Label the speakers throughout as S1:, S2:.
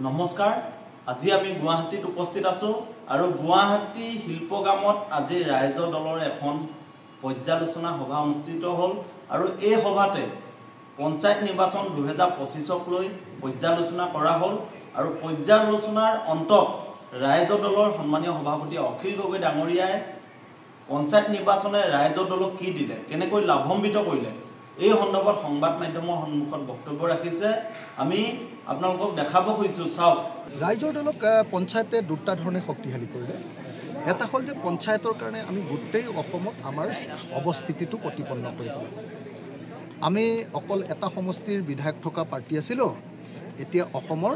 S1: নমস্কাৰ আজি আমি গুৱাহাটীত উপস্থিত আছো আৰু গুৱাহাটী শিল্পগ্ৰামত আজি ৰাইজ দলৰ এখন পৰ্যালোচনা সভা অনুষ্ঠিত হ'ল আৰু এই সভাতে পঞ্চায়ত নিৰ্বাচন 2025ক লৈ পৰ্যালোচনা কৰা হ'ল আৰু পৰ্যালোচনাৰ অন্তত ৰাইজ দলৰ সন্মানীয় সভাপতি অখিল গগৈ ডাঙৰীয়াই পঞ্চায়ত নিৰ্বাচনে ৰাইজ দলক কি দিলে কেনেকৈ লাভান্বিত কৰিলে এই সন্দৰ্ভত সংবাদ মাধ্যমৰ সন্মুখত বক্তব্য ৰাখিছে আমি আপোনালোকক দেখাব খুজিছো চাওক
S2: ৰাইজৰ দলক পঞ্চায়তে দুটা ধৰণে শক্তিশালী কৰিলে এটা হ'ল যে পঞ্চায়তৰ কাৰণে আমি গোটেই অসমত আমাৰ অৱস্থিতিটো প্ৰতিপন্ন কৰিব আমি অকল এটা সমষ্টিৰ বিধায়ক থকা পাৰ্টি আছিলোঁ এতিয়া অসমৰ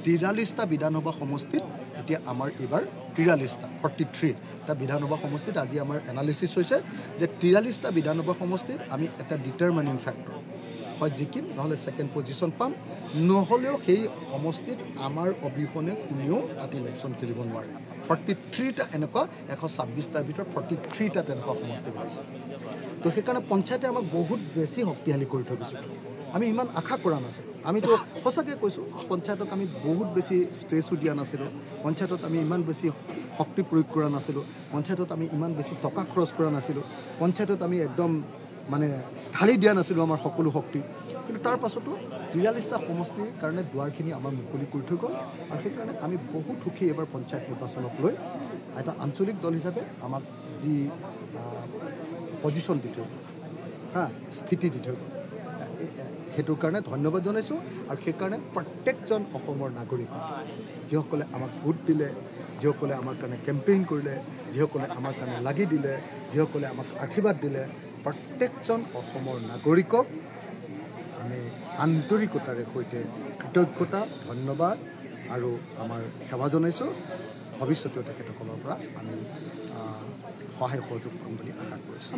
S2: 43টা বিধানসভা সমষ্টিত এতিয়া আমাৰ এবাৰ 43 টা বিধানসভা সমষ্টিত আজি আমাৰ এনালিচিছ হৈছে যে 43টা বিধানসভা সমষ্টিত আমি এটা ডিটাৰমিনিং ফেক্টৰ হয় জিকিম নহ'লে ছেকেণ্ড পজিশ্যন পাম নহ'লেও সেই সমষ্টিত আমাৰ অবিহনে কোনেও তাত ইলেকশ্যন খেলিব নোৱাৰে 43টা এনেকুৱা 126টাৰ ভিতৰত 43টা তেনেকুৱা সমষ্টি ওলাইছে তো সেইকাৰণে পঞ্চায়তে আমাক বহুত বেছি শক্তিশালী কৰি থৈ গৈছে আমি ইমান আশা কৰা নাছিলোঁ আমিতো সঁচাকৈ কৈছোঁ পঞ্চায়তক আমি বহুত বেছি ষ্ট্ৰেছো দিয়া নাছিলোঁ পঞ্চায়তত আমি ইমান বেছি শক্তি প্ৰয়োগ কৰা নাছিলোঁ পঞ্চায়তত আমি ইমান বেছি টকা খৰচ কৰা নাছিলোঁ পঞ্চায়তত আমি একদম মানে ঢালি দিয়া নাছিলোঁ আমাৰ সকলো শক্তি কিন্তু তাৰ পাছতো 43টা সমষ্টিৰ কাৰণে দুৱাৰখিনি আমাৰ মুকলি কৰি থৈ গ'ল আৰু সেইকাৰণে আমি বহুত সুখী এবাৰ পঞ্চায়ত নিৰ্বাচনক লৈ এটা আঞ্চলিক দল হিচাপে আমাক যি পজিশ্যন দি থৈ গ'ল স্থিতি দি থৈ গ'ল সেইটোৰ কাৰণে ধন্যবাদ জনাইছোঁ আৰু সেইকাৰণে প্ৰত্যেকজন অসমৰ নাগৰিক যিসকলে আমাক ভোট দিলে যিসকলে আমাৰ কাৰণে কেম্পেইন কৰিলে যিসকলে আমাৰ কাৰণে লাগি দিলে যিসকলে আমাক আশীৰ্বাদ দিলে প্ৰত্যেকজন অসমৰ নাগৰিকক আমি আন্তৰিকতাৰে সৈতে কৃতজ্ঞতা ধন্যবাদ আৰু আমাৰ সেৱা জনাইছোঁ ভৱিষ্যতেও তেখেতসকলৰ পৰা আমি সহায় সহযোগ কৰিম বুলি আশা কৰিছোঁ।